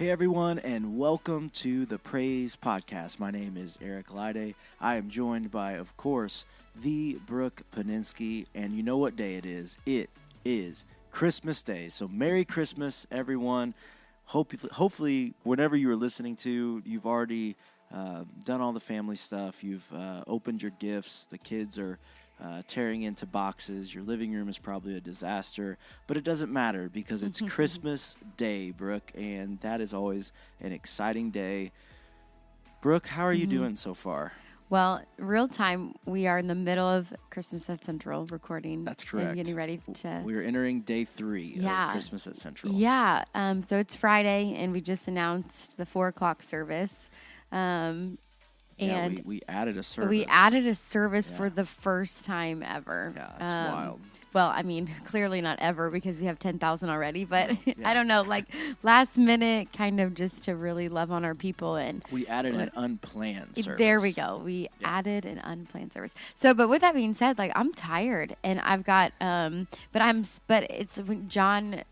Hey everyone, and welcome to the Praise Podcast. My name is Eric Lyde. I am joined by, of course, the Brooke Paninsky, and you know what day it is. It is Christmas Day. So Merry Christmas, everyone. Hopefully, whenever you are listening to, you've already done all the family stuff. You've opened your gifts. The kids are tearing into boxes. Your living room is probably a disaster, but it doesn't matter because it's Christmas Day, Brooke, and that is always an exciting day. Brooke, how are you doing so far? Well, real time, we are in the middle of Christmas at Central recording. That's correct. And getting ready to... We're entering day 3 of Christmas at Central. Yeah. So it's Friday, and we just announced the 4 o'clock service. And we added a service. We added a service for the first time ever. Yeah, that's wild. Well, I mean, clearly not ever because we have 10,000 already. But I don't know, like last minute, kind of just to really love on our people. And we added an unplanned service. There we go. We added an unplanned service. So, but with that being said, like I'm tired, and I've got, but it's when John.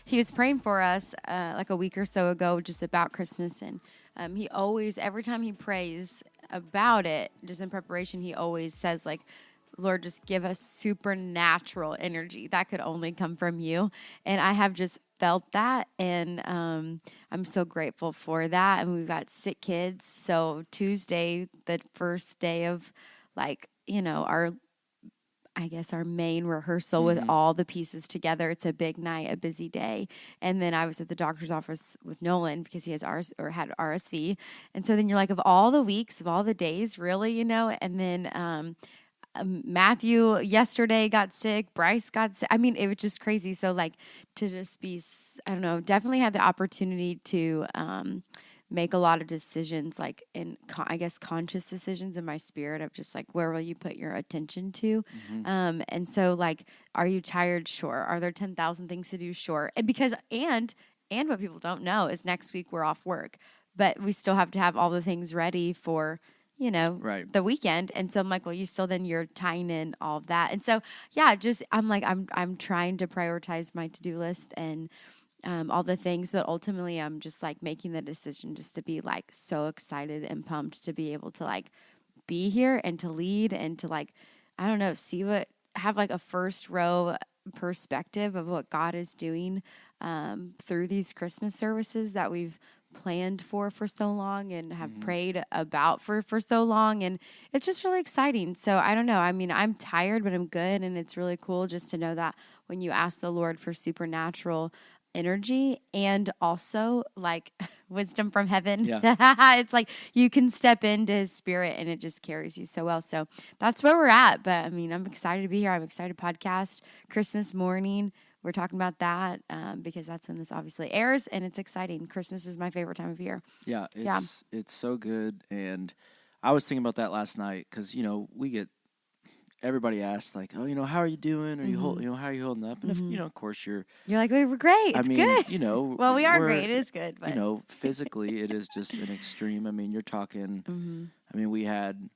He was praying for us like a week or so ago, just about Christmas, and he always, every time he prays about it, just in preparation, he always says like, Lord, just give us supernatural energy that could only come from you. And I have just felt that, and I'm so grateful for that. And we've got sick kids, so Tuesday, the first day of like, you know, our main rehearsal with all the pieces together. It's a big night, a busy day. And then I was at the doctor's office with Nolan because he has had RSV. And so then you're like, of all the weeks, of all the days, really, you know? And then Matthew yesterday got sick. Bryce got sick. I mean, it was just crazy. So like to just be, I don't know, definitely had the opportunity to make a lot of decisions, like conscious decisions in my spirit of just like, where will you put your attention to? And so like, are you tired? Sure. Are there 10,000 things to do? Sure. And what people don't know is next week we're off work, but we still have to have all the things ready for, you know, the weekend. And so I'm like, well, you're tying in all of that. And so, yeah, I'm trying to prioritize my to-do list and, all the things, but ultimately I'm just like making the decision just to be like so excited and pumped to be able to like be here and to lead and to like, I don't know, have like a first row perspective of what God is doing through these Christmas services that we've planned for so long and have prayed about for so long. And it's just really exciting. So I don't know. I mean, I'm tired, but I'm good. And it's really cool just to know that when you ask the Lord for supernatural energy and also like wisdom from heaven, it's like you can step into his spirit and it just carries you so well. So that's where we're at. But I mean, I'm excited to be here. I'm excited podcast Christmas morning. We're talking about that because that's when this obviously airs, and it's exciting. Christmas is my favorite time of year. Yeah, it's so good. And I was thinking about that last night because, you know, everybody asks like, oh, you know, how are you doing? Or how are you holding up? And if, you know, of course you're like, we're great. It's good. You know, well, we are great. It is good. But you know, physically it is just an extreme. I mean, you're talking, I mean, we had,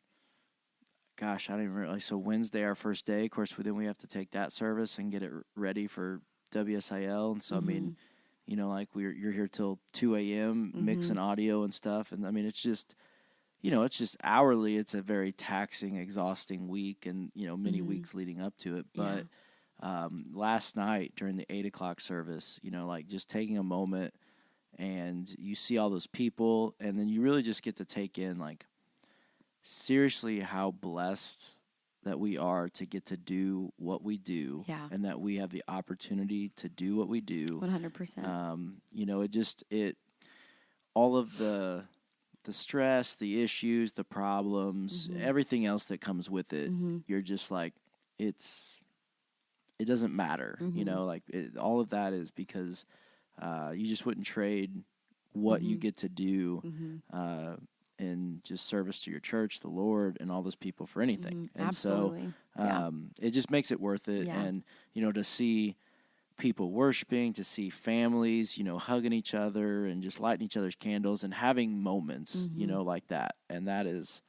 gosh, I don't even realize. So Wednesday, our first day, of course, then we have to take that service and get it ready for WSIL. And so, I mean, you know, like you're here till 2 a.m. Mixing audio and stuff. And I mean, it's just, you know, it's just hourly. It's a very taxing, exhausting week and, you know, many weeks leading up to it. But last night during the 8 o'clock service, you know, like just taking a moment and you see all those people and then you really just get to take in like seriously how blessed that we are to get to do what we do and that we have the opportunity to do what we do. 100%. You know, all of the stress, the issues, the problems, everything else that comes with it, you're just like, it doesn't matter, you know, like all of that is because you just wouldn't trade what you get to do in just service to your church, the Lord, and all those people for anything. And Absolutely. So it just makes it worth it. Yeah. And, you know, to see people worshiping, to see families, you know, hugging each other and just lighting each other's candles and having moments, you know, like that. And that's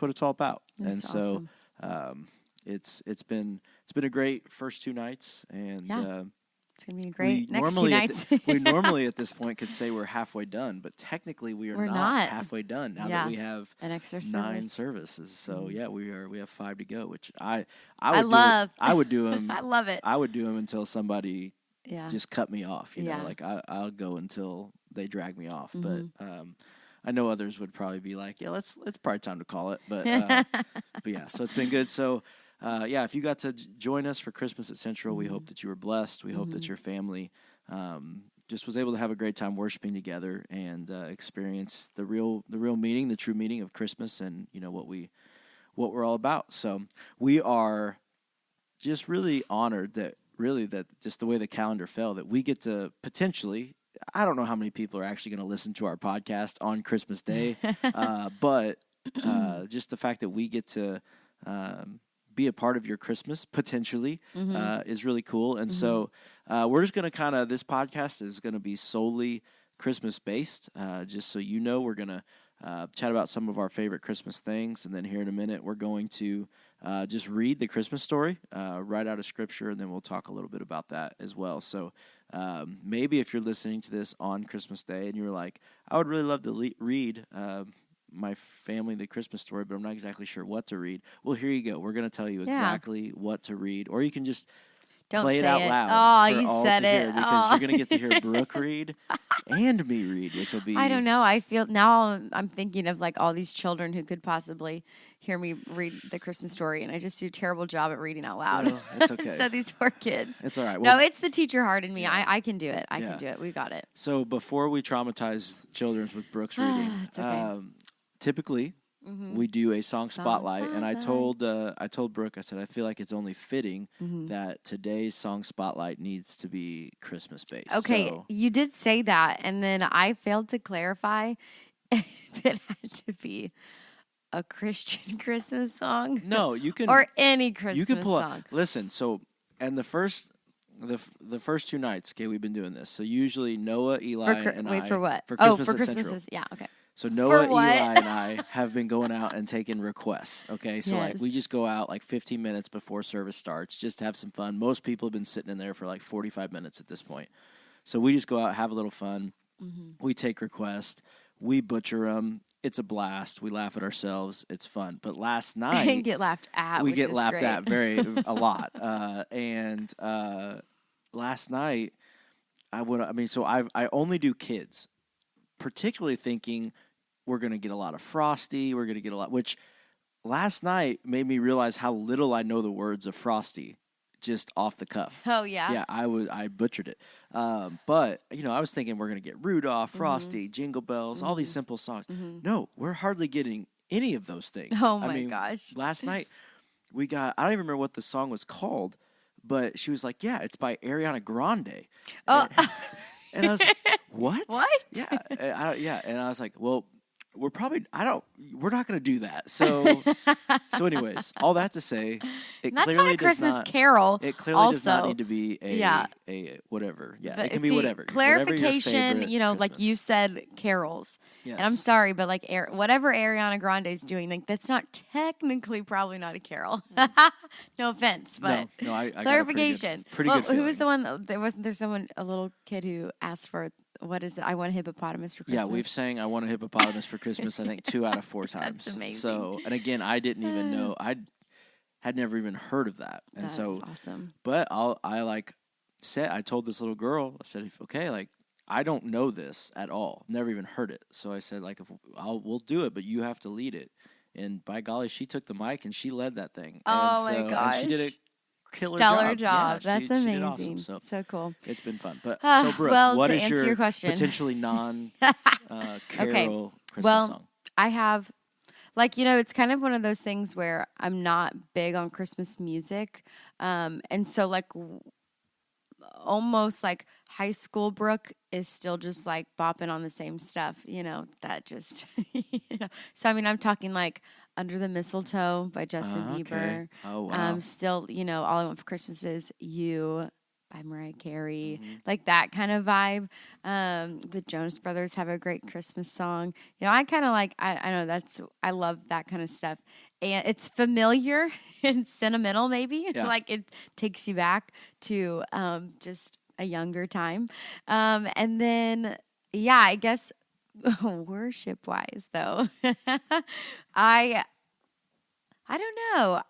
what it's all about. That's and so awesome. it's been a great first 2 nights, and It's going to be great We next 2 normally nights. we normally at this point could say we're halfway done, but technically we're not halfway done now that we have an extra 9 service. services. So yeah, we have 5 to go, which I would do them. I love it. I would do them until somebody just cut me off. You know, like I'll go until they drag me off. But I know others would probably be like, yeah, it's probably time to call it. But yeah, so it's been good. So. If you got to join us for Christmas at Central, we hope that you were blessed. We hope that your family just was able to have a great time worshiping together and experience the real meaning, the true meaning of Christmas, and what we're all about. So we are just really honored that just the way the calendar fell, that we get to potentially. I don't know how many people are actually going to listen to our podcast on Christmas Day, but just the fact that we get to. Be a part of your Christmas potentially is really cool. And so we're just going to this podcast is going to be solely Christmas based. Just so you know, we're going to chat about some of our favorite Christmas things. And then here in a minute, we're going to just read the Christmas story right out of Scripture. And then we'll talk a little bit about that as well. So maybe if you're listening to this on Christmas Day and you're like, I would really love to read my family the Christmas story, but I'm not exactly sure what to read. Well, here you go. We're going to tell you exactly what to read, or you can just play it out loud. Oh, you said it. Because you're going to get to hear Brooke read and me read, which will be... I don't know. I feel now I'm thinking of like all these children who could possibly hear me read the Christmas story, and I just do a terrible job at reading out loud. Well, it's okay. So these poor kids. It's all right. Well, no, it's the teacher heart in me. Yeah. I can do it. I can do it. We got it. So before we traumatize children with Brooke's reading, it's okay. Typically, we do a song spotlight, and I told Brooke, I said, I feel like it's only fitting that today's song spotlight needs to be Christmas based. Okay, so, you did say that, and then I failed to clarify if it had to be a Christian Christmas song. No, you can, or any Christmas you can pull song. Listen, so and the first 2 nights, okay, we've been doing this. So usually Noah, Eli, and I for what? For Christmas for at Christmas. Central. Yeah, okay. So Noah, Eli, and I have been going out and taking requests, okay? So, like, we just go out, like, 15 minutes before service starts just to have some fun. Most people have been sitting in there for, like, 45 minutes at this point. So we just go out, have a little fun. We take requests. We butcher them. It's a blast. We laugh at ourselves. It's fun. But last night... And get laughed at, We which get is laughed great. at a lot. And last night, I only do kids, particularly thinking... We're going to get a lot of Frosty. We're going to get a lot, which last night made me realize how little I know the words of Frosty just off the cuff. Oh, yeah? Yeah, I butchered it. But, I was thinking we're going to get Rudolph, Frosty, Jingle Bells, all these simple songs. No, we're hardly getting any of those things. Oh, my gosh. Last night I don't even remember what the song was called, but she was like, yeah, it's by Ariana Grande. Oh. And I was like, what? What? Yeah. And I was like, well, we're not going to do that. So anyways, all that to say, that's not a Christmas carol. It clearly does not need to be a whatever. Yeah, it can be whatever. Clarification, Christmas. like you said, carols. Yes. And I'm sorry, but like whatever Ariana Grande is doing, like that's not technically probably not a carol. No offense, but no, I clarification. Got a pretty good who was the one? Wasn't there someone, a little kid who asked for? What is it? I want a hippopotamus for Christmas. Yeah, we've sang I want a hippopotamus for Christmas, I think 2 out of 4 times. That's amazing. So, and again, I didn't even know. I had never even heard of that. And That's awesome. But I told this little girl, I said, I don't know this at all. Never even heard it. So I said, we'll do it, but you have to lead it. And by golly, she took the mic and she led that thing. Oh, my gosh. And she did a stellar job. Yeah, That's amazing. She did awesome. So cool. It's been fun. But so Brooke, what is your question, potentially non carol Christmas song? I have, it's kind of one of those things where I'm not big on Christmas music, and so almost like high school Brooke is still just like bopping on the same stuff, that just, So I'm talking like Under the Mistletoe by Justin Bieber. Oh, wow. Still, All I Want for Christmas Is You by Mariah Carey, like that kind of vibe. The Jonas Brothers have a great Christmas song. I kind of I love that kind of stuff. And it's familiar and sentimental maybe. Yeah. Like it takes you back to just a younger time. And then, yeah, I guess worship wise though, I don't know.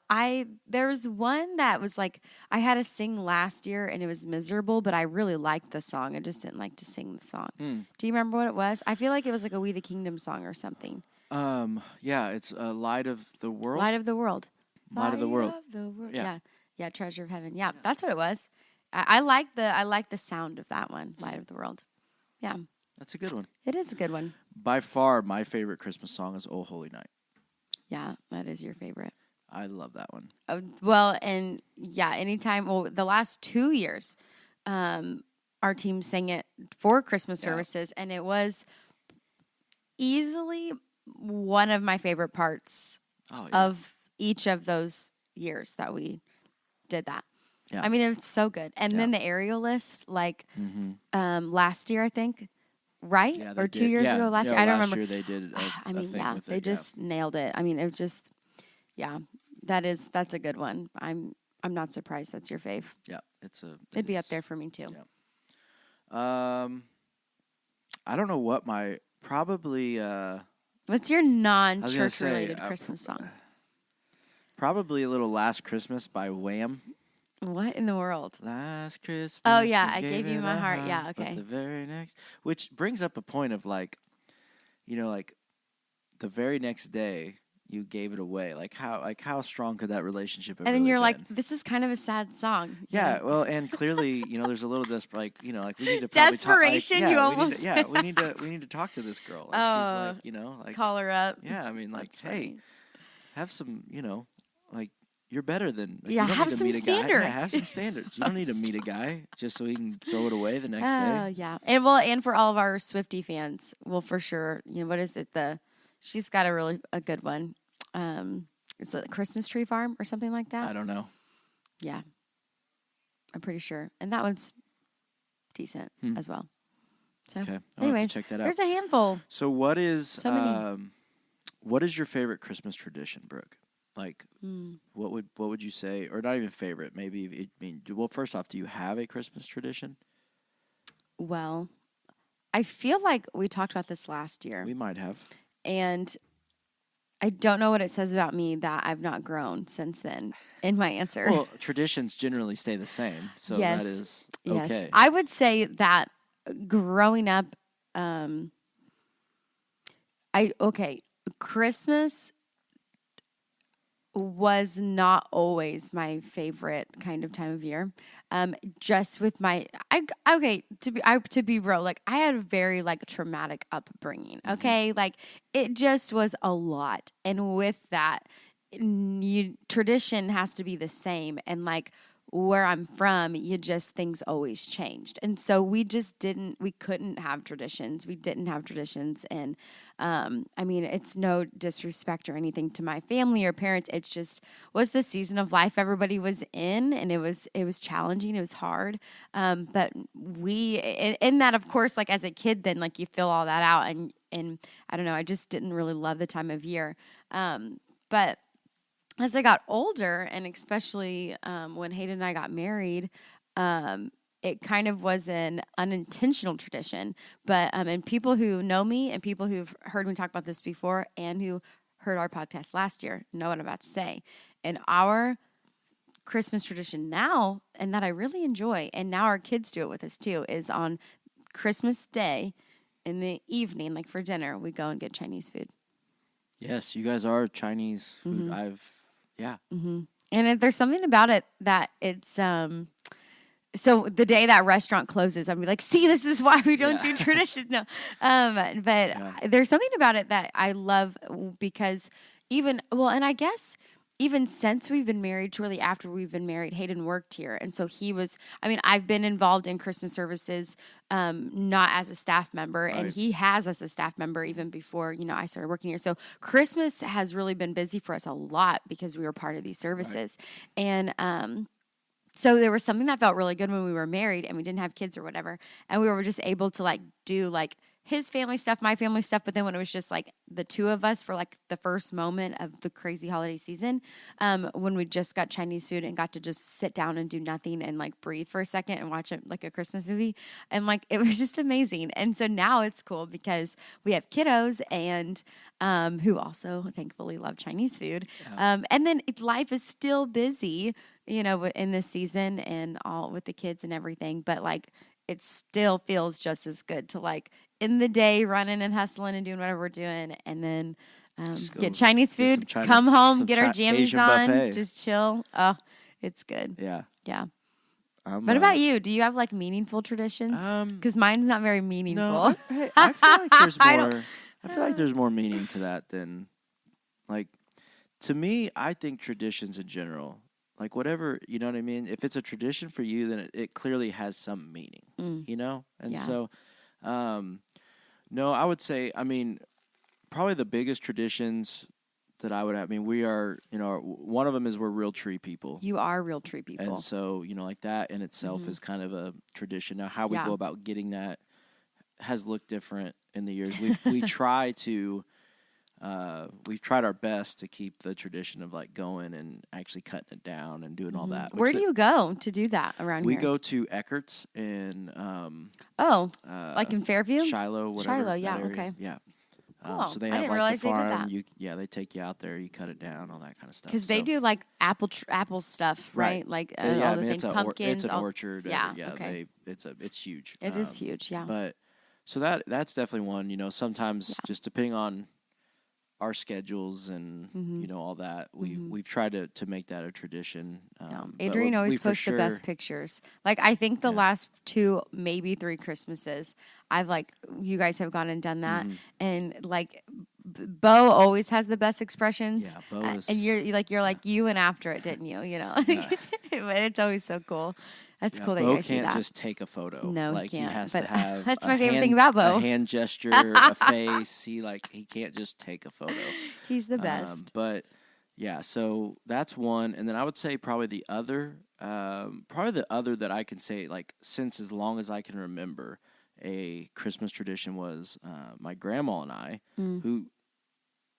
There was one that was like I had to sing last year and it was miserable, but I really liked the song. I just didn't like to sing the song. Do you remember what it was? I feel like it was like a We the Kingdom song or something. Yeah, it's Light of the World. Light of the World. Light of the World. Yeah. Yeah, Treasure of Heaven. Yeah, that's what it was. I like the sound of that one, Light of the World. Yeah. That's a good one. It is a good one. By far, my favorite Christmas song is "Oh Holy Night." Yeah, that is your favorite. I love that one. Well, and yeah, anytime. Well, the last 2 years, our team sang it for Christmas services, and it was easily one of my favorite parts of each of those years that we did that. Yeah. I mean, it was so good. And then the aerial list, like last year, I think. Right? Yeah, or 2 years ago last year? I don't remember. Last year they did I mean, they just nailed it. I mean, it just, that's a good one. I'm not surprised that's your fave. Yeah, it'd be up there for me too. Yeah. I don't know what my, probably. What's your non-church related Christmas song? Probably a little Last Christmas by Wham. What in the world? Last Christmas. Oh, yeah. I gave you my heart. Yeah, okay. But the very next. Which brings up a point of like, like the very next day you gave it away. Like how strong could that relationship have And then really you're been? like, this is kind of a sad song. Yeah, well, and clearly, there's a little like we need to desperation. Talk, you almost we need to talk to this girl. Like, she's like, call her up. Yeah, I mean, like, hey, have some, like. You're better than have some standards. Yeah, have some standards. You don't need to meet a guy just so he can throw it away the next day. Yeah, and for all of our Swiftie fans, well, for sure, what is it? She's got a good one. It's a Christmas Tree Farm or something like that. I don't know. Yeah, I'm pretty sure, and that one's decent as well. So, anyways, check that out. There's a handful. So, what is your favorite Christmas tradition, Brooke? Like, what would you say, or not even favorite? Maybe first off, do you have a Christmas tradition? Well, I feel like we talked about this last year. We might have, and I don't know what it says about me that I've not grown since then. In my answer, well, traditions generally stay the same, so that is okay. Yes, I would say that growing up, Christmas was not always my favorite kind of time of year. Just with to be real, like I had a very traumatic upbringing. Okay. Like it just was a lot. And with that, tradition has to be the same. And where I'm from, things always changed. And so we couldn't have traditions. We didn't have traditions. And, I mean, it's no disrespect or anything to my family or parents. It's just was the season of life everybody was in, and it was challenging. It was hard. But in that, of course, as a kid, then you fill all that out, and I don't know, I just didn't really love the time of year. But as I got older, and especially when Hayden and I got married, it kind of was an unintentional tradition. But and people who know me and people who've heard me talk about this before and who heard our podcast last year know what I'm about to say. And our Christmas tradition now, and that I really enjoy, and now our kids do it with us too, is on Christmas Day in the evening, for dinner, we go and get Chinese food. Yes, you guys are Chinese food. Mm-hmm. Yeah. Mm-hmm. And there's something about it that it's so the day that restaurant closes, I'm like, see, this is why we don't do tradition. No, there's something about it that I love because and I guess even since we've been married, shortly after we've been married, Hayden worked here. And so I've been involved in Christmas services, not as a staff member, right. And he has as a staff member even before, I started working here. So Christmas has really been busy for us a lot because we were part of these services. Right. And, so there was something that felt really good when we were married and we didn't have kids or whatever. And we were just able to do his family stuff, my family stuff. But then when it was just like the two of us for like the first moment of the crazy holiday season, when we just got Chinese food and got to just sit down and do nothing and like breathe for a second and watch like a Christmas movie. And like, it was just amazing. And so now it's cool because we have kiddos and who also thankfully love Chinese food. Yeah. And then life is still busy, you know, in this season and all with the kids and everything. But like, it still feels just as good to like in the day running and hustling and doing whatever we're doing, and then get Chinese food, come home, get our jammies Asian on, buffet. Just chill. Oh, it's good. Yeah. Yeah. What about you? Do you have like meaningful traditions? Because mine's not very meaningful. No, I feel like there's more. I feel like there's more meaning to that than, like, to me. I think traditions in general, like whatever, you know what I mean. If it's a tradition for you, then it clearly has some meaning, you know. And so, no, I would say, I mean, probably the biggest traditions that I would have. I mean, we are, you know, one of them is we're real tree people. You are real tree people. And so, you know, like that in itself is kind of a tradition. Now, how we go about getting that has looked different in the years. We try to, we've tried our best to keep the tradition of like going and actually cutting it down and doing all that. Where do you go to do that around here? We go to Eckert's in, like in Fairview? Shiloh, whatever. Shiloh, yeah, okay. Yeah. Cool. So they I have didn't like realize the farm. they did Yeah, they take you out there, you cut it down, all that kind of stuff. Because they do like apple stuff, right? Like all the things, pumpkins. It's an orchard. Yeah, okay. It's huge. It is huge, yeah. But so that's definitely one. You know, sometimes just depending on our schedules and you know all that, we've tried to make that a tradition. Adrian always posts the best pictures. Like I think the last 2, maybe 3 Christmases, I've like you guys have gone and done that, and like Bo always has the best expressions. Yeah, Bo is, and you're like you went after it, didn't you? You know, but it's always so cool. That's cool that you guys do that. Bo can't just take a photo. No, like, he can't. He has to have that's my favorite thing about Bo. A hand gesture, a face. He can't just take a photo. He's the best. But yeah, so that's one. And then I would say probably the other that I can say like since as long as I can remember, a Christmas tradition was my grandma and I, who,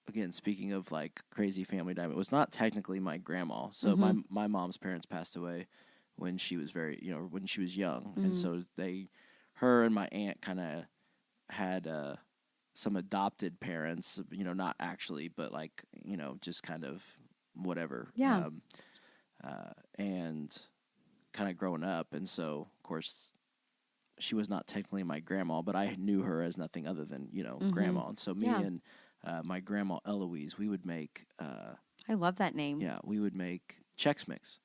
again, speaking of like crazy family dynamic, was not technically my grandma. So my mom's parents passed away when she was when she was young. And so her and my aunt kind of had some adopted parents, you know, not actually, but like, you know, just kind of whatever. Yeah. And kind of growing up. And so, of course, she was not technically my grandma, but I knew her as nothing other than, you know, grandma. And so me and my grandma Eloise, we would make... I love that name. Yeah, we would make Chex Mix.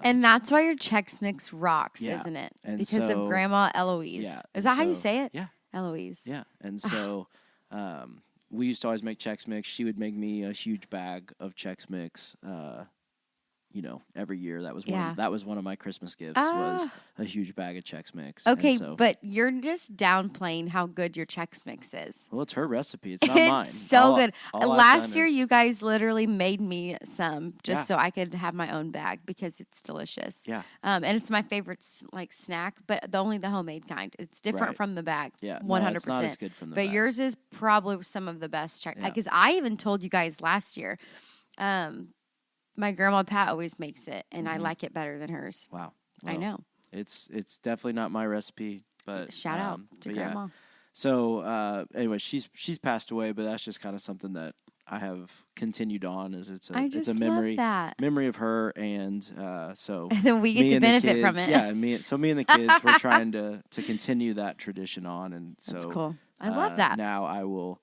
And that's why your Chex Mix rocks, isn't it? And because of Grandma Eloise. Yeah. Is that how you say it? Yeah. Eloise. Yeah. And so we used to always make Chex Mix. She would make me a huge bag of Chex Mix, you know, every year. That was one of my Christmas gifts was a huge bag of Chex Mix. Okay, but you're just downplaying how good your Chex Mix is. Well, it's her recipe. It's not mine. It's so good. Last year, you guys literally made me some just so I could have my own bag because it's delicious. Yeah. And it's my favorite like snack, but only the homemade kind. It's different from the bag. Yeah. 100%. No, it's not as good from the bag. But yours is probably some of the best Chex. Because I even told you guys last year, my grandma Pat always makes it, and I like it better than hers. Wow. Well, I know. It's definitely not my recipe, but shout out to Grandma. Yeah. So anyway, she's passed away, but that's just kind of something that I have continued on. It's a memory of her, and so and then we get to benefit from it. Yeah, me and the kids we're trying to continue that tradition on, and so that's cool. I love that. Now I will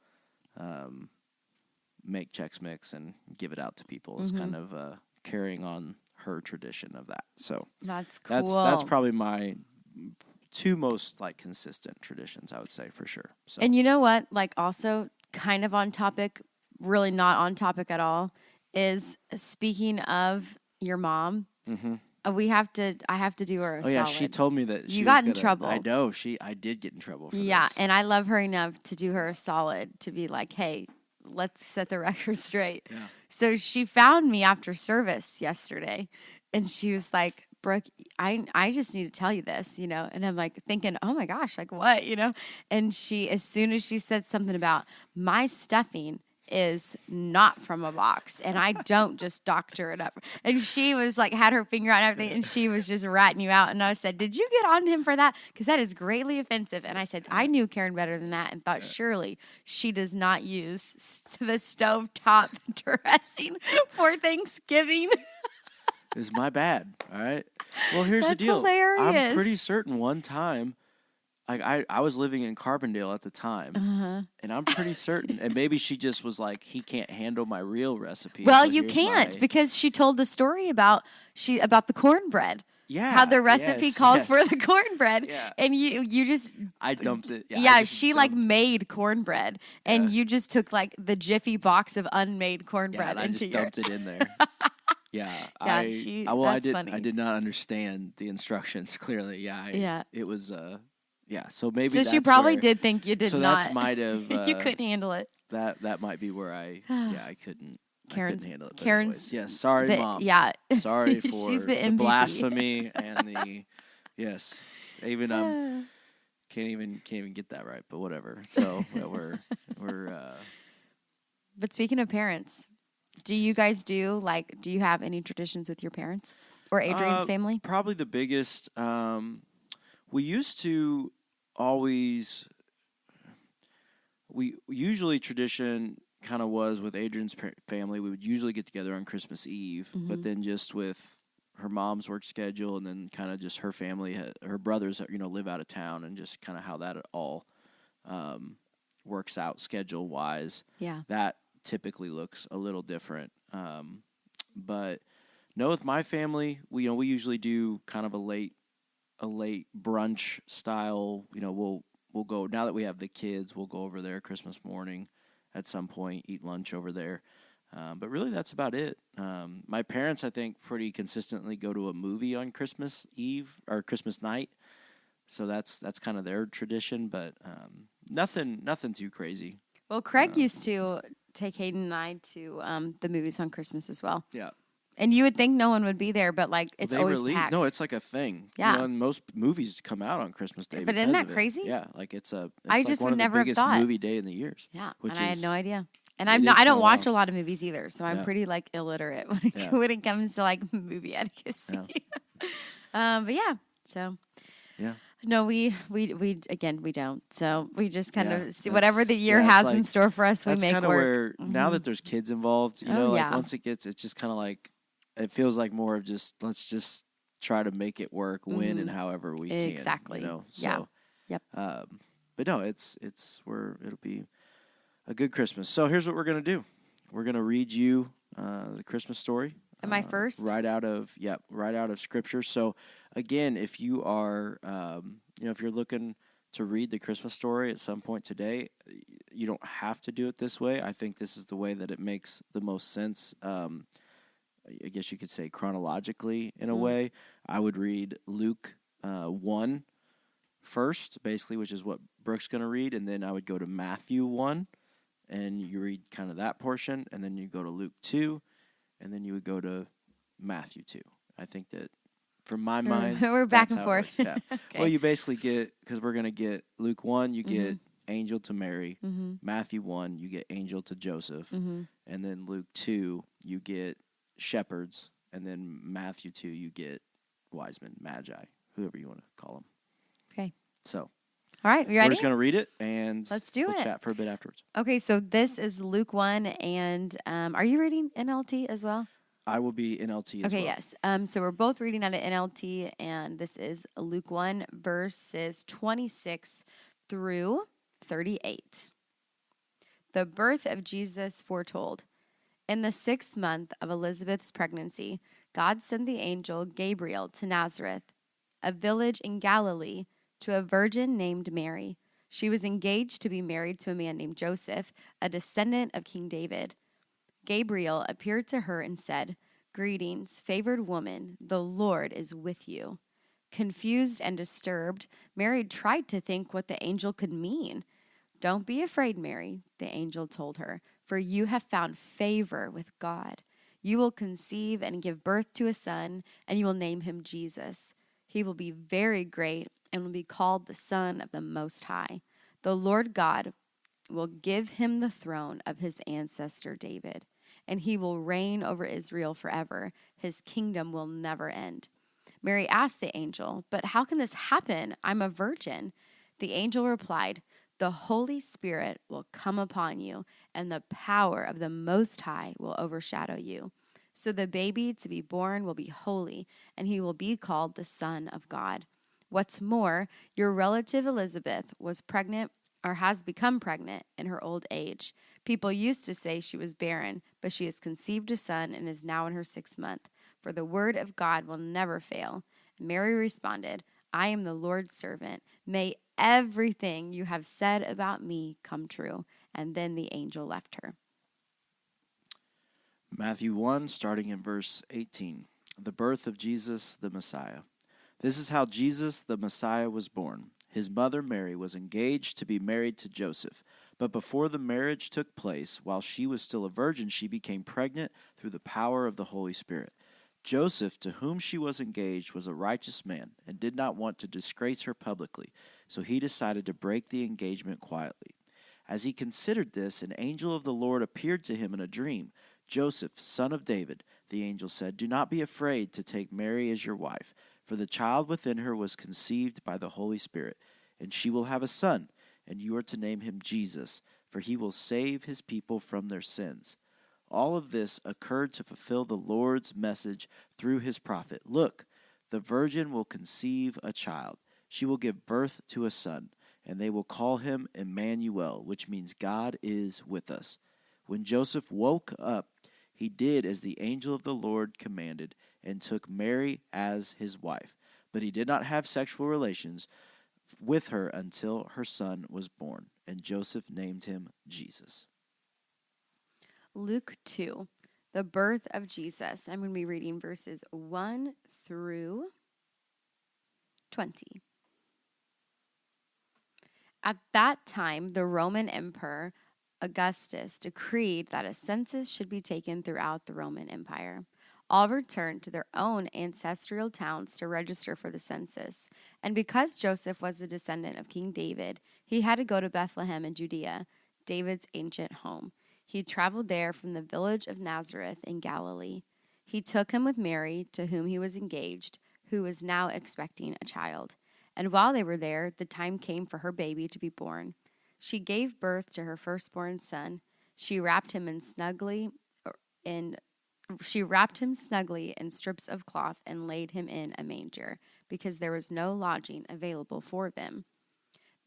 make Chex Mix and give it out to people as kind of carrying on her tradition of that. So that's cool. That's probably my 2 most like consistent traditions, I would say, for sure. So. And you know what? Like also kind of on topic, really not on topic at all, is speaking of your mom. I have to do her a solid. Yeah, she told me that you got in trouble. I know I did get in trouble for this. Yeah, and I love her enough to do her a solid to be like, hey, let's set the record straight. Yeah. So she found me after service yesterday, and she was like, Brooke, I just need to tell you this, And I'm like thinking, oh my gosh, like what, And she, as soon as she said something about my stuffing is not from a box and I don't just doctor it up. And she was like, had her finger on everything and she was just ratting you out. And I said, did you get on him for that? Because that is greatly offensive. And I said, I knew Karen better than that and thought surely she does not use the stovetop dressing for Thanksgiving. It's my bad. All right. Well, here's the That's deal. hilarious. I'm pretty certain one time, like I was living in Carbondale at the time, and I'm pretty certain, and maybe she just was like, he can't handle my real recipe. Well, so you can't because she told the story about the cornbread. Yeah, how the recipe calls for the cornbread, yeah. And you just I dumped it. Yeah, she like made cornbread, and you just took like the Jiffy box of unmade cornbread and I just dumped it in there. Yeah, funny. I did not understand the instructions clearly. It was So maybe so she probably did think you did not. So that might have you couldn't handle it. That might be where I couldn't. Karen's I couldn't handle it. Karen's yes, sorry, Mom. Yeah, sorry for she's the blasphemy and the yes. Even can't even get that right, but whatever. So we're. But speaking of parents. Do you guys do you have any traditions with your parents or Adrian's family? Probably the biggest. We used to always. We usually tradition kind of was with Adrian's family. We would usually get together on Christmas Eve, but then just with her mom's work schedule and then kind of just her family, her brothers, live out of town, and just kind of how that all works out schedule wise. Yeah, that typically looks a little different. But no, with my family, we usually do kind of a late brunch style. We'll go, now that we have the kids, we'll go over there Christmas morning at some point, eat lunch over there. But really that's about it. My parents, I think, pretty consistently go to a movie on Christmas Eve or Christmas night. So that's kind of their tradition, but nothing too crazy. Well, Craig used to take Hayden and I to the movies on Christmas as well. Yeah. And you would think no one would be there, but it's always packed. No, it's like a thing. Yeah. And most movies come out on Christmas Day. But isn't that crazy? Yeah, it's I just would never have thought. Movie day in the years. Yeah, and I had no idea. And I don't watch a lot of movies either, so I'm pretty illiterate when it comes to movie etiquette. Yeah. But yeah, so. Yeah. No, we don't. So we just kind of see whatever the year has in store for us. We make work. That's kind of where now that there's kids involved, once it's just kind of it feels like more of just let's just try to make it work when and however we can. Exactly. So, yeah. Yep. But no, it'll be a good Christmas. So here's what we're gonna do. We're gonna read you the Christmas story. Am I first? Right out of Scripture. So again, if you are, if you're looking to read the Christmas story at some point today, you don't have to do it this way. I think this is the way that it makes the most sense. I guess you could say chronologically in a way. I would read Luke 1 first, basically, which is what Brooke's going to read, and then I would go to Matthew 1, and you read kind of that portion, and then you go to Luke 2, and then you would go to Matthew 2. I think that, from my mind, we're back and forth. Yeah. Okay. Well, you basically get, because we're going to get Luke 1, you get angel to Mary. Matthew 1, you get angel to Joseph. And then Luke 2, you get shepherds. And then Matthew 2, you get wise men, magi, whoever you want to call them. Okay. So. All right, you ready? We're just going to read it, and let's do it. We'll chat for a bit afterwards. Okay, so this is Luke 1, and are you reading NLT as well? I will be NLT as well. Okay, yes. So we're both reading out of NLT, and this is Luke 1, verses 26 through 38. The birth of Jesus foretold. In the 6th month of Elizabeth's pregnancy, God sent the angel Gabriel to Nazareth, a village in Galilee, to a virgin named Mary. She was engaged to be married to a man named Joseph, a descendant of King David. Gabriel appeared to her and said, "Greetings, favored woman, the Lord is with you." Confused and disturbed, Mary tried to think what the angel could mean. "Don't be afraid, Mary," the angel told her, "for you have found favor with God. You will conceive and give birth to a son, and you will name him Jesus. He will be very great and will be called the Son of the Most High. The Lord God will give him the throne of his ancestor David, and he will reign over Israel forever. His kingdom will never end." Mary asked the angel, "But how can this happen? I'm a virgin." The angel replied, "The Holy Spirit will come upon you, and the power of the Most High will overshadow you. So the baby to be born will be holy, and he will be called the Son of God. What's more, your relative Elizabeth was pregnant or has become pregnant in her old age. People used to say she was barren, but she has conceived a son and is now in her 6th month. For the word of God will never fail." Mary responded, "I am the Lord's servant. May everything you have said about me come true." And then the angel left her. Matthew 1, starting in verse 18. The birth of Jesus the Messiah. This is how Jesus the Messiah was born. His mother Mary was engaged to be married to Joseph, but before the marriage took place, while she was still a virgin, she became pregnant through the power of the Holy Spirit. Joseph, to whom she was engaged, was a righteous man and did not want to disgrace her publicly, so he decided to break the engagement quietly. As he considered this, an angel of the Lord appeared to him in a dream. "Joseph, son of David," the angel said, "do not be afraid to take Mary as your wife, for the child within her was conceived by the Holy Spirit, and she will have a son, and you are to name him Jesus, for he will save his people from their sins." All of this occurred to fulfill the Lord's message through his prophet. "Look, the virgin will conceive a child. She will give birth to a son, and they will call him Emmanuel, which means God is with us." When Joseph woke up, he did as the angel of the Lord commanded and took Mary as his wife. But he did not have sexual relations with her until her son was born, and Joseph named him Jesus. Luke 2, the birth of Jesus. I'm going to be reading verses 1 through 20. At that time, the Roman Emperor Augustus decreed that a census should be taken throughout the Roman Empire. All returned to their own ancestral towns to register for the census. And because Joseph was a descendant of King David, he had to go to Bethlehem in Judea, David's ancient home. He traveled there from the village of Nazareth in Galilee. He took him with Mary, to whom he was engaged, who was now expecting a child. And while they were there, the time came for her baby to be born. She gave birth to her firstborn son. She wrapped him snugly in strips of cloth and laid him in a manger, because there was no lodging available for them.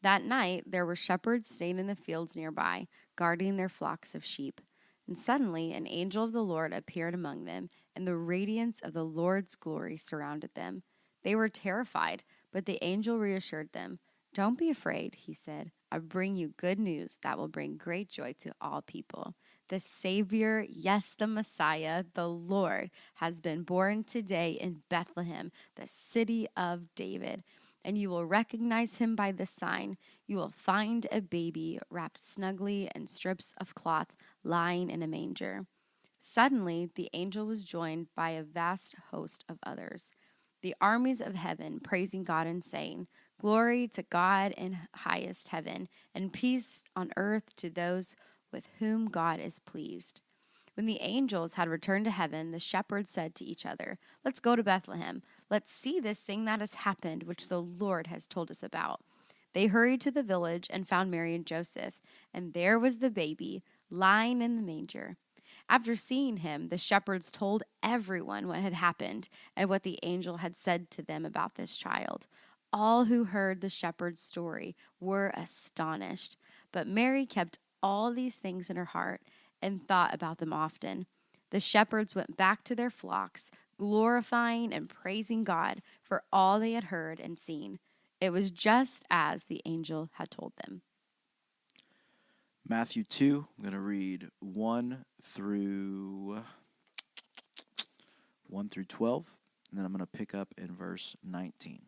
That night there were shepherds staying in the fields nearby, guarding their flocks of sheep. And suddenly an angel of the Lord appeared among them, and the radiance of the Lord's glory surrounded them. They were terrified, but the angel reassured them. "Don't be afraid," he said. "I bring you good news that will bring great joy to all people. The Savior, yes, the Messiah, the Lord, has been born today in Bethlehem, the city of David. And you will recognize him by the sign. You will find a baby wrapped snugly in strips of cloth, lying in a manger." Suddenly, the angel was joined by a vast host of others, the armies of heaven, praising God and saying, "Glory to God in highest heaven, and peace on earth to those with whom God is pleased." When the angels had returned to heaven, the shepherds said to each other, "Let's go to Bethlehem. Let's see this thing that has happened, which the Lord has told us about." They hurried to the village and found Mary and Joseph, and there was the baby lying in the manger. After seeing him, the shepherds told everyone what had happened and what the angel had said to them about this child. All who heard the shepherd's story were astonished, but Mary kept all these things in her heart and thought about them often. The shepherds went back to their flocks, glorifying and praising God for all they had heard and seen. It was just as the angel had told them. Matthew 2, I'm going to read 1 through 12, and then I'm going to pick up in verse 19.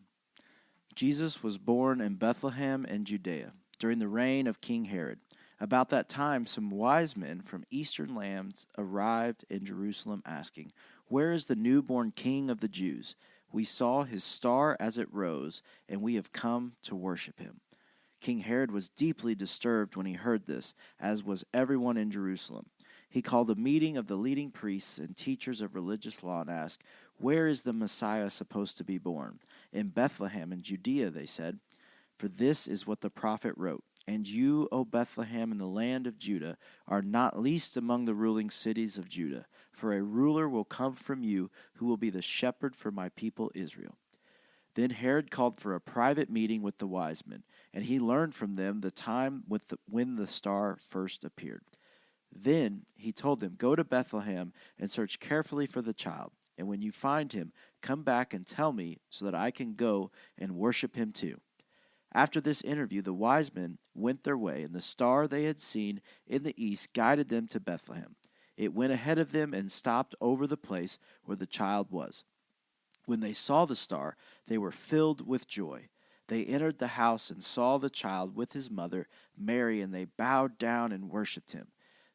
Jesus was born in Bethlehem in Judea during the reign of King Herod. About that time, some wise men from eastern lands arrived in Jerusalem, asking, "Where is the newborn king of the Jews? We saw his star as it rose, and we have come to worship him." King Herod was deeply disturbed when he heard this, as was everyone in Jerusalem. He called a meeting of the leading priests and teachers of religious law and asked, "Where is the Messiah supposed to be born?" "In Bethlehem in Judea," they said, "for this is what the prophet wrote. And you, O Bethlehem, in the land of Judah, are not least among the ruling cities of Judah, for a ruler will come from you who will be the shepherd for my people Israel." Then Herod called for a private meeting with the wise men, and he learned from them the time when the star first appeared. Then he told them, "Go to Bethlehem and search carefully for the child, and when you find him, come back and tell me so that I can go and worship him too." After this interview, the wise men went their way, and the star they had seen in the east guided them to Bethlehem. It went ahead of them and stopped over the place where the child was. When they saw the star, they were filled with joy. They entered the house and saw the child with his mother, Mary, and they bowed down and worshipped him.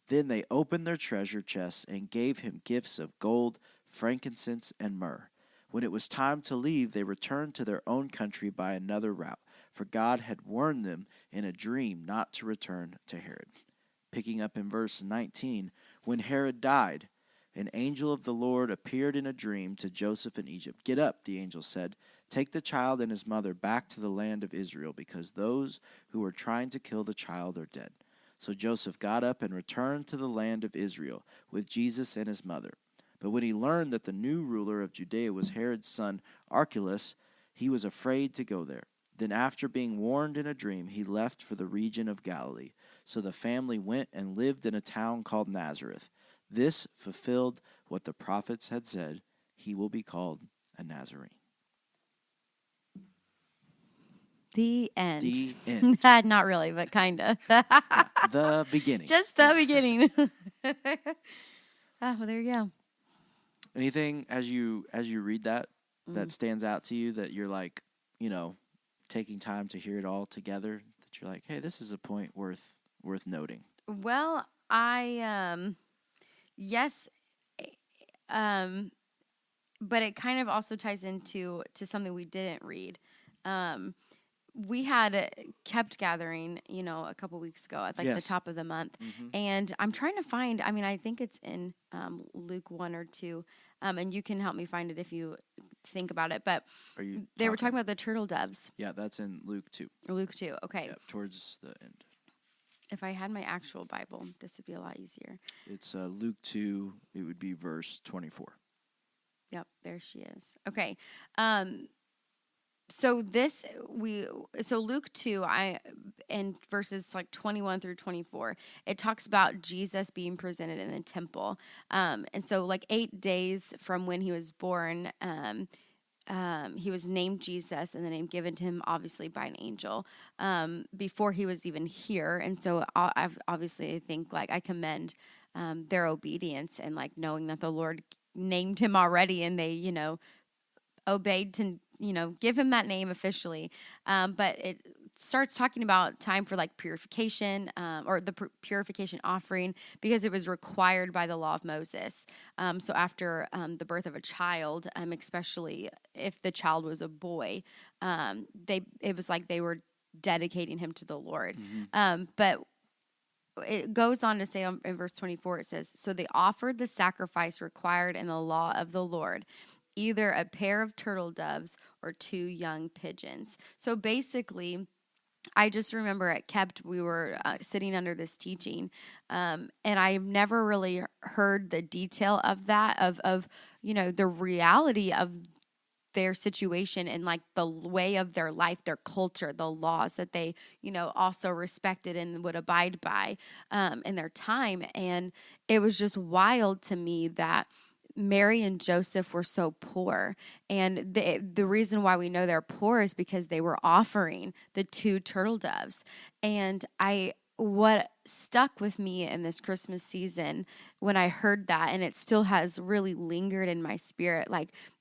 Then they opened their treasure chests and gave him gifts of gold, frankincense, and myrrh. When it was time to leave, they returned to their own country by another route, for God had warned them in a dream not to return to Herod. Picking up in verse 19, when Herod died, an angel of the Lord appeared in a dream to Joseph in Egypt. "Get up," the angel said. "Take the child and his mother back to the land of Israel, because those who were trying to kill the child are dead." So Joseph got up and returned to the land of Israel with Jesus and his mother. But when he learned that the new ruler of Judea was Herod's son Archelaus, he was afraid to go there. Then after being warned in a dream, he left for the region of Galilee. So the family went and lived in a town called Nazareth. This fulfilled what the prophets had said: "He will be called a Nazarene." The end. The end. Not really, but kind of. The beginning. Just the beginning. Well, there you go. Anything as you read that stands out to you, that you're like, taking time to hear it all together, that you're like, hey, this is a point worth noting? Well, yes, but it kind of also ties into something we didn't read. We had kept gathering, a couple weeks ago at the top of the month. Mm-hmm. And I'm trying to find, I think it's in Luke 1 or 2, and you can help me find it if you think about it. But they were talking about the turtle doves. Yeah, that's in Luke 2. Luke 2, okay. Yeah, towards the end. If I had my actual Bible, this would be a lot easier. It's Luke 2, it would be verse 24. Yep, there she is. Okay. So Luke 2, in verses 21 through 24, it talks about Jesus being presented in the temple. And so 8 days from when he was born, he was named Jesus, and the name given to him obviously by an angel before he was even here. And so I think I commend their obedience and knowing that the Lord named him already, and they obeyed to give him that name officially. But it starts talking about time for purification, or the purification offering, because it was required by the law of Moses. So after the birth of a child, especially if the child was a boy, it was they were dedicating him to the Lord. Mm-hmm. But it goes on to say in verse 24, it says, "So they offered the sacrifice required in the law of the Lord, either a pair of turtle doves or 2 young pigeons." So basically, I just remember at Kept, we were sitting under this teaching, and I've never really heard the detail of that, of the reality of their situation and the way of their life, their culture, the laws that they, also respected and would abide by in their time. And it was just wild to me that Mary and Joseph were so poor. And the reason why we know they're poor is because they were offering the 2 turtle doves. And what stuck with me in this Christmas season when I heard that, and it still has really lingered in my spirit,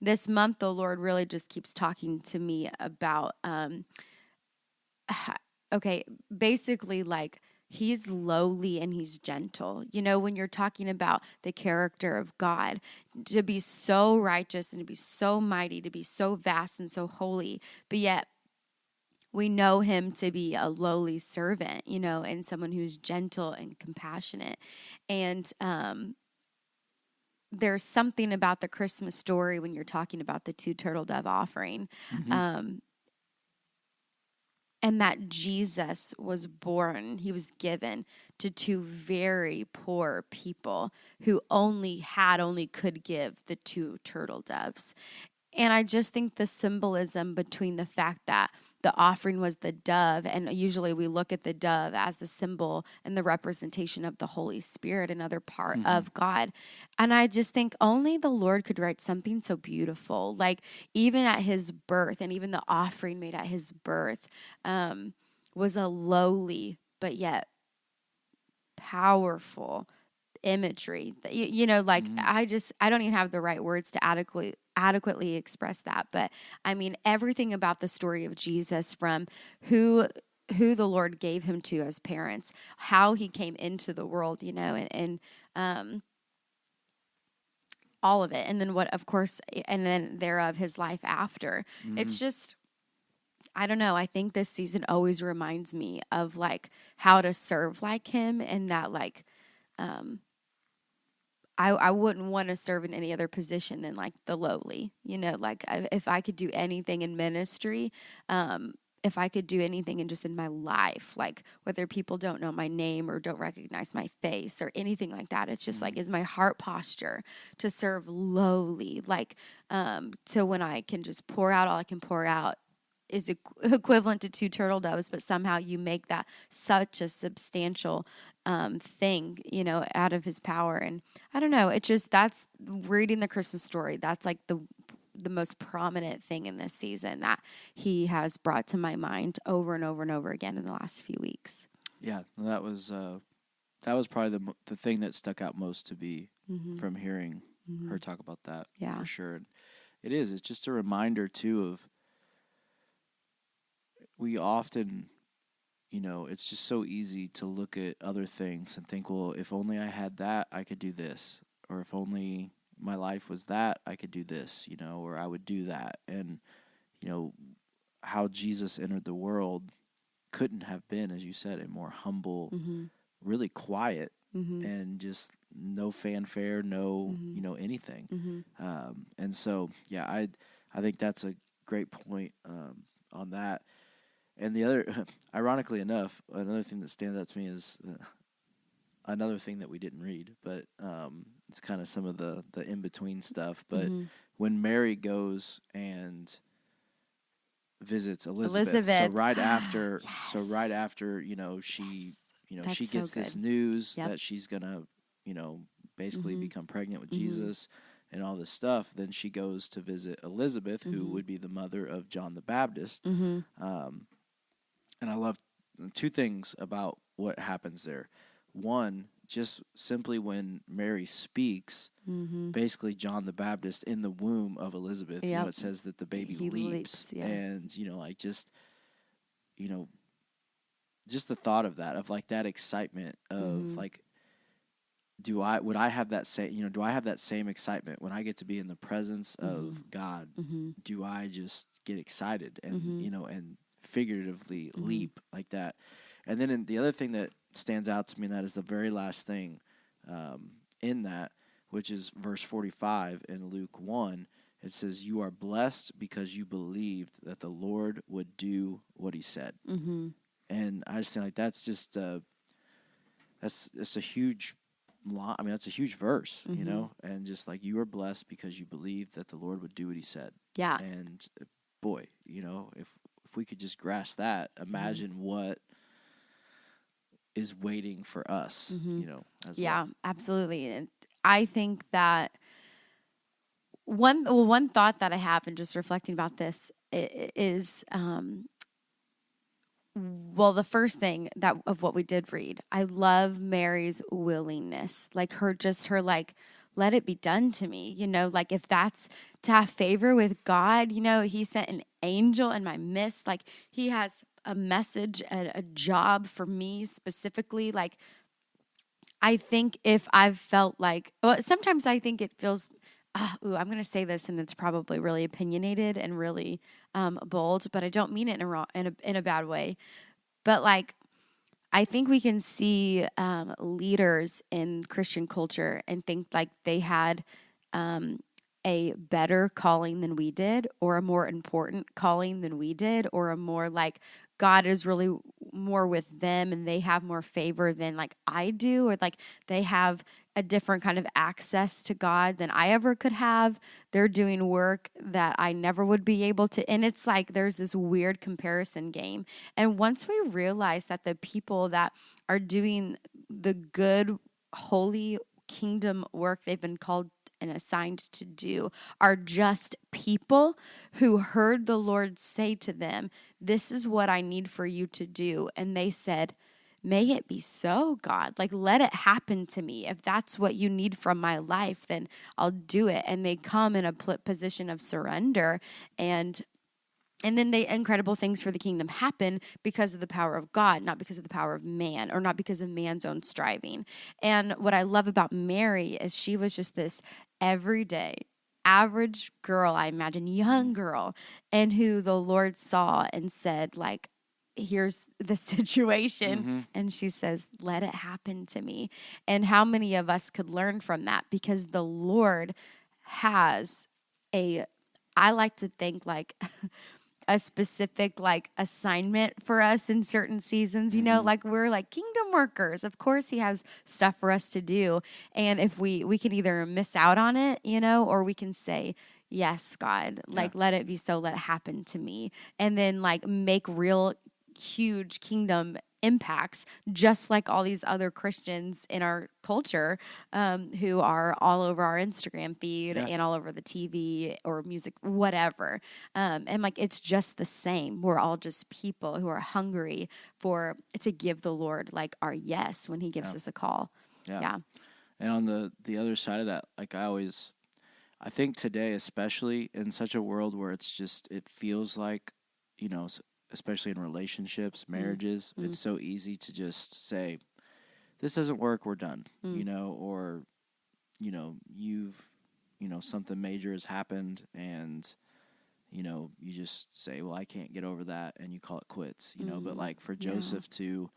this month, the Lord really just keeps talking to me about, basically he's lowly and he's gentle. You know, when you're talking about the character of God, to be so righteous and to be so mighty, to be so vast and so holy, but yet we know him to be a lowly servant, you know, and someone who's gentle and compassionate. And there's something about the Christmas story when you're talking about the 2 turtle dove offering. And that Jesus was born, he was given to 2 very poor people who only could give the 2 turtle doves. And I just think the symbolism between the fact that the offering was the dove, and usually we look at the dove as the symbol and the representation of the Holy Spirit, another part of God. And I just think only the Lord could write something so beautiful. Like even at his birth, and even the offering made at his birth was a lowly but yet powerful imagery. You know, like I don't even have the right words to adequately express that. But I mean, everything about the story of Jesus, from who the Lord gave him to as parents, how he came into the world, you know, and all of it. And then what, of course, and then thereof his life after. It's just, I don't know. I think this season always reminds me of like how to serve like him, and that like, I wouldn't want to serve in any other position than like the lowly, you know, like if I could do anything in ministry, if I could do anything in my life, like whether people don't know my name or don't recognize my face or anything like that, it's just like, is my heart posture to serve lowly, like, so when I can just pour out all I can pour out is equivalent to 2 turtle doves, but somehow you make that such a substantial thing, you know, out of his power. And I don't know, it just, that's reading the Christmas story. That's like the most prominent thing in this season that he has brought to my mind over and over and over again in the last few weeks. Yeah, that was probably the thing that stuck out most to me from hearing her talk about that. Yeah, for sure. And it's just a reminder too of, we often, you know, it's just so easy to look at other things and think, well, if only I had that, I could do this. Or if only my life was that, I could do this, you know, or I would do that. And, you know, how Jesus entered the world couldn't have been, as you said, a more humble, really quiet, and just no fanfare, no, you know, anything. And so, yeah, I think that's a great point on that. And the other, ironically enough, another thing that stands out to me is another thing that we didn't read, but it's kind of some of the in-between stuff. But when Mary goes and visits Elizabeth. So right after, you know, she, you know, That's she gets so this good. news that she's gonna, you know, basically become pregnant with Jesus and all this stuff. Then she goes to visit Elizabeth, who would be the mother of John the Baptist. And I love 2 things about what happens there. One, just simply when Mary speaks, basically John the Baptist in the womb of Elizabeth, you know, it says that the baby leaps. And, you know, like just, you know, just the thought of that, of like that excitement of like, would I have that same, you know, do I have that same excitement when I get to be in the presence of God? Do I just get excited and, you know, and figuratively leap like that? And then the other thing that stands out to me, and that is the very last thing in that, which is verse 45 in Luke 1. It says, "You are blessed because you believed that the Lord would do what he said." And I just think like that's just that's a huge I mean, that's a huge verse, you know, and just like, you are blessed because you believed that the Lord would do what he said. Yeah. And boy, you know, if we could just grasp that, imagine what is waiting for us, you know, as well. Yeah, absolutely. And I think that one thought that I have, and just reflecting about this, is well, the first thing that of what we did read, I love Mary's willingness, like her like, let it be done to me, you know, like if that's to have favor with God, you know, he sent an angel in my midst, like he has a message, a job for me specifically. Like, I think if I've felt like, well, sometimes I think it feels, I'm going to say this and it's probably really opinionated and really bold, but I don't mean it in a bad way. But like, I think we can see leaders in Christian culture and think like they had a better calling than we did, or a more important calling than we did, or a more like God is really more with them and they have more favor than like I do, or like they have a different kind of access to God than I ever could have. They're doing work that I never would be able to. And it's like there's this weird comparison game. And once we realize that the people that are doing the good, holy kingdom work they've been called and assigned to do are just people who heard the Lord say to them, this is what I need for you to do. And they said, may it be so, God. Like, let it happen to me. If that's what you need from my life, then I'll do it. And they come in a position of surrender, and then incredible things for the kingdom happen because of the power of God, not because of the power of man, or not because of man's own striving. And what I love about Mary is she was just this everyday, average girl, I imagine, young girl, and who the Lord saw and said, like, here's the situation. And she says, let it happen to me. And how many of us could learn from that? Because the Lord has I like to think like a specific like assignment for us in certain seasons, you know, like we're like kingdom workers. Of course he has stuff for us to do. And if we can either miss out on it, you know, or we can say, yes, God, like, let it be so, let it happen to me. And then like make real huge kingdom impacts, just like all these other Christians in our culture who are all over our Instagram feed and all over the TV or music, whatever. And like, it's just the same. We're all just people who are hungry to give the Lord like our yes when he gives us a call. Yeah. And on the other side of that, like I think today, especially in such a world where it feels like, you know, especially in relationships, marriages, it's so easy to just say, this doesn't work, we're done, you know, or, you know, something major has happened and, you know, you just say, well, I can't get over that, and you call it quits, you know, but like for Joseph to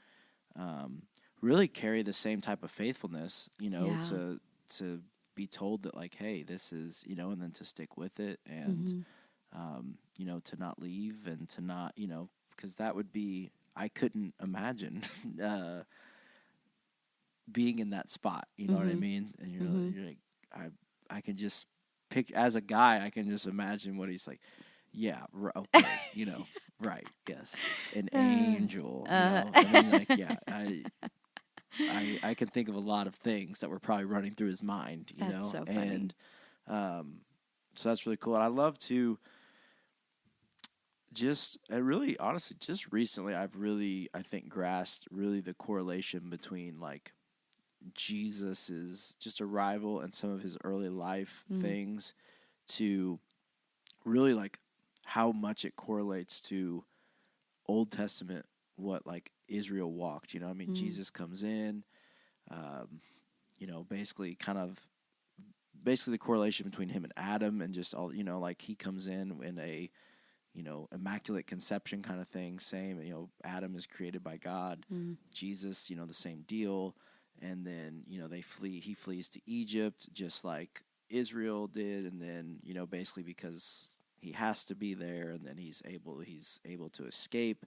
really carry the same type of faithfulness, you know, to be told that like, hey, this is, you know, and then to stick with it and, you know, to not leave and to not, you know, because that would be, I couldn't imagine being in that spot, you know what I mean? And you're like, I can just pick, as a guy, I can just imagine what he's like, yeah, okay, you know, right, yes, an angel, you know, I mean, like, yeah, I can think of a lot of things that were probably running through his mind, you know, so funny. And so that's really cool. And I love to really, honestly, just recently, I've really, I think, grasped really the correlation between like Jesus's just arrival and some of his early life things to really like how much it correlates to Old Testament, what like Israel walked, you know, I mean, Jesus comes in, you know, basically the correlation between him and Adam and just all, you know, like he comes in a, you know, immaculate conception kind of thing, same, you know, Adam is created by God, Jesus, you know, the same deal, and then, you know, he flees to Egypt just like Israel did, and then, you know, basically because he has to be there, and then he's able to escape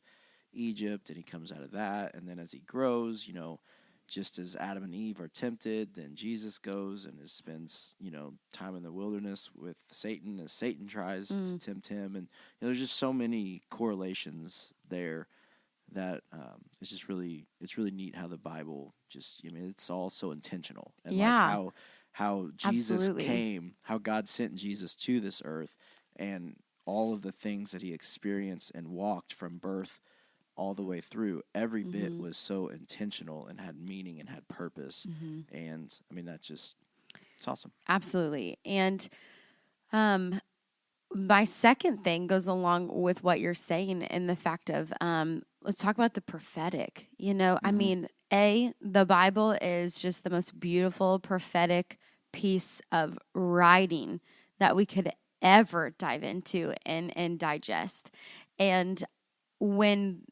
Egypt, and he comes out of that, and then as he grows, you know, just as Adam and Eve are tempted, then Jesus goes and spends, you know, time in the wilderness with Satan as Satan tries to tempt him. And you know, there's just so many correlations there that it's really neat how the Bible just, I mean, it's all so intentional. And like how Jesus came, how God sent Jesus to this earth, and all of the things that he experienced and walked from birth all the way through, every bit was so intentional and had meaning and had purpose. And I mean, it's awesome. Absolutely. And my second thing goes along with what you're saying in the fact of let's talk about the prophetic. I mean, the Bible is just the most beautiful prophetic piece of writing that we could ever dive into and digest. And when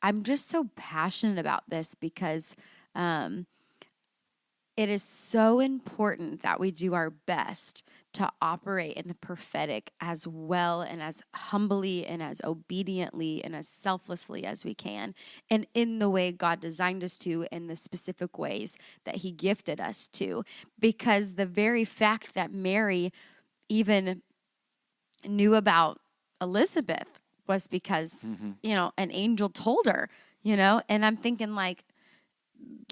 I'm just so passionate about this because it is so important that we do our best to operate in the prophetic as well and as humbly and as obediently and as selflessly as we can, and in the way God designed us to, in the specific ways that He gifted us to. Because the very fact that Mary even knew about Elizabeth was because, an angel told her, and I'm thinking like,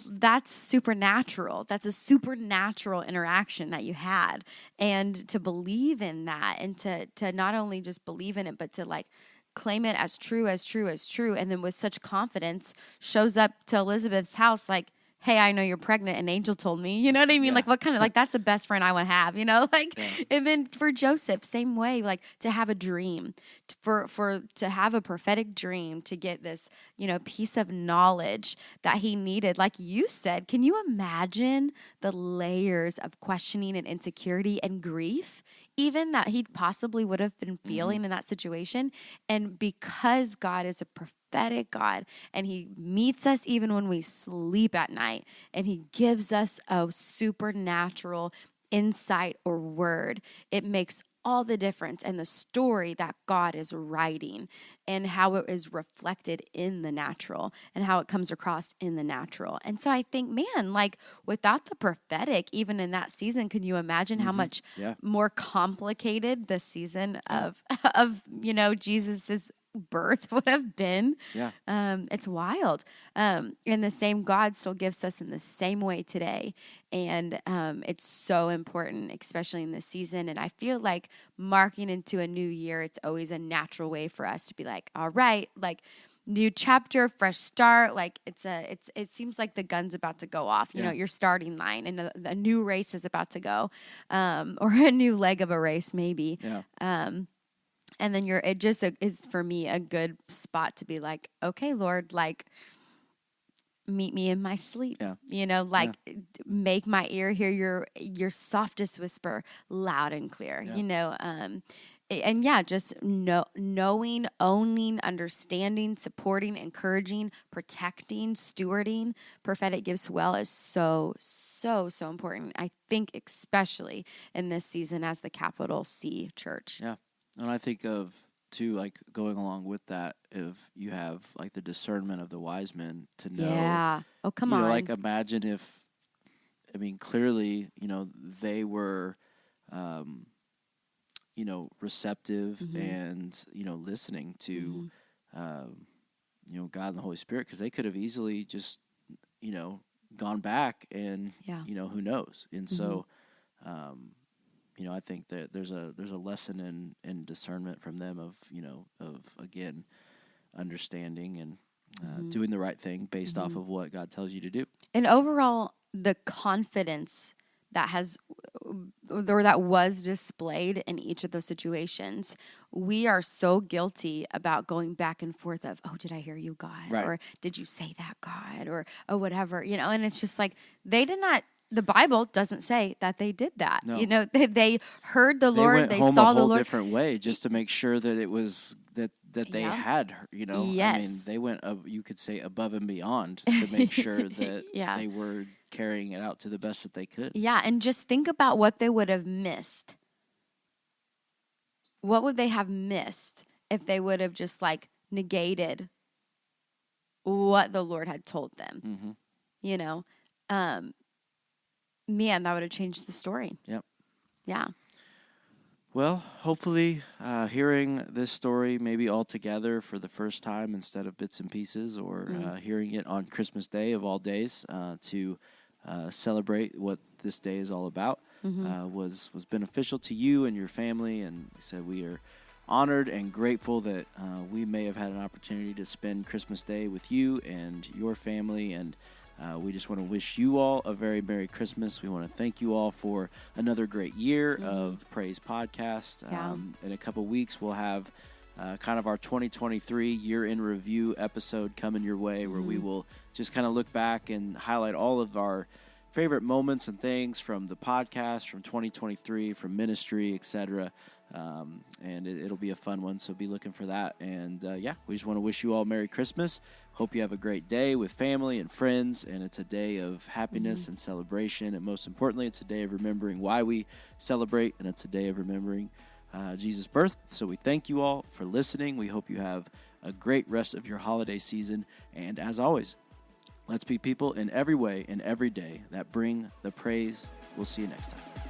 that's supernatural. That's a supernatural interaction that you had. And to believe in that, and to not only just believe in it, but to like claim it as true, as true, as true. And then with such confidence shows up to Elizabeth's house like, hey, I know you're pregnant. An angel told me. You know what I mean? Yeah. Like, what kind of, like, that's the best friend I want to have, And then for Joseph, same way, like, to have a dream, to have a prophetic dream, to get this, piece of knowledge that he needed. Like you said, can you imagine the layers of questioning and insecurity and grief, even that he possibly would have been feeling in that situation? And because God is a prophetic God, and He meets us even when we sleep at night, and He gives us a supernatural insight or word, it makes all the difference in the story that God is writing, and how it is reflected in the natural, and how it comes across in the natural. And so I think, man, like, without the prophetic, even in that season, can you imagine how much more complicated the season of Jesus's birth would have been? It's wild. And the same God still gives us in the same way today. And it's so important, especially in this season. And I feel like marking into a new year, it's always a natural way for us to be like, all right, like, new chapter, fresh start. Like, it seems like the gun's about to go off, your starting line, and a new race is about to go, or a new leg of a race maybe. And then it just is for me a good spot to be like, okay, Lord, like, meet me in my sleep, make my ear hear your softest whisper loud and clear, and just knowing, owning, understanding, supporting, encouraging, protecting, stewarding prophetic gifts well is so, so, so important. I think especially in this season as the capital C church. Yeah. And I think of, too, like, going along with that, if you have, like, the discernment of the wise men to know. Yeah. Oh, come on. Like, imagine if, clearly, they were, receptive and, listening to, God and the Holy Spirit, because they could have easily just, gone back and, who knows? And so, I think that there's a lesson in discernment from them of again, understanding and doing the right thing based off of what God tells you to do. And overall, the confidence that was displayed in each of those situations, we are so guilty about going back and forth of, oh, did I hear you, God? Right. Or did you say that, God? Or oh, whatever, and it's just like, they did not. The Bible doesn't say that they did that. No. They heard the Lord. They saw the Lord. They saw a the whole Lord different way, just to make sure that it was that they had, Yes. they went, you could say, above and beyond to make sure that they were carrying it out to the best that they could. Yeah, and just think about what they would have missed. What would they have missed if they would have just, like, negated what the Lord had told them? Man, that would have changed the story. Yep. Yeah. Well, hopefully hearing this story maybe all together for the first time instead of bits and pieces, or hearing it on Christmas Day of all days to celebrate what this day is all about was beneficial to you and your family. And like I said, we are honored and grateful that we may have had an opportunity to spend Christmas Day with you and your family, and we just want to wish you all a very Merry Christmas. We want to thank you all for another great year of Praise Podcast. In a couple weeks, we'll have kind of our 2023 year in review episode coming your way, where we will just kind of look back and highlight all of our favorite moments and things from the podcast, from 2023, from ministry, etc. And it'll be a fun one, so be looking for that. And we just want to wish you all Merry Christmas. Hope you have a great day with family and friends, and it's a day of happiness and celebration. And most importantly, it's a day of remembering why we celebrate, and it's a day of remembering Jesus' birth. So we thank you all for listening. We hope you have a great rest of your holiday season. And as always, let's be people in every way and every day that bring the praise. We'll see you next time.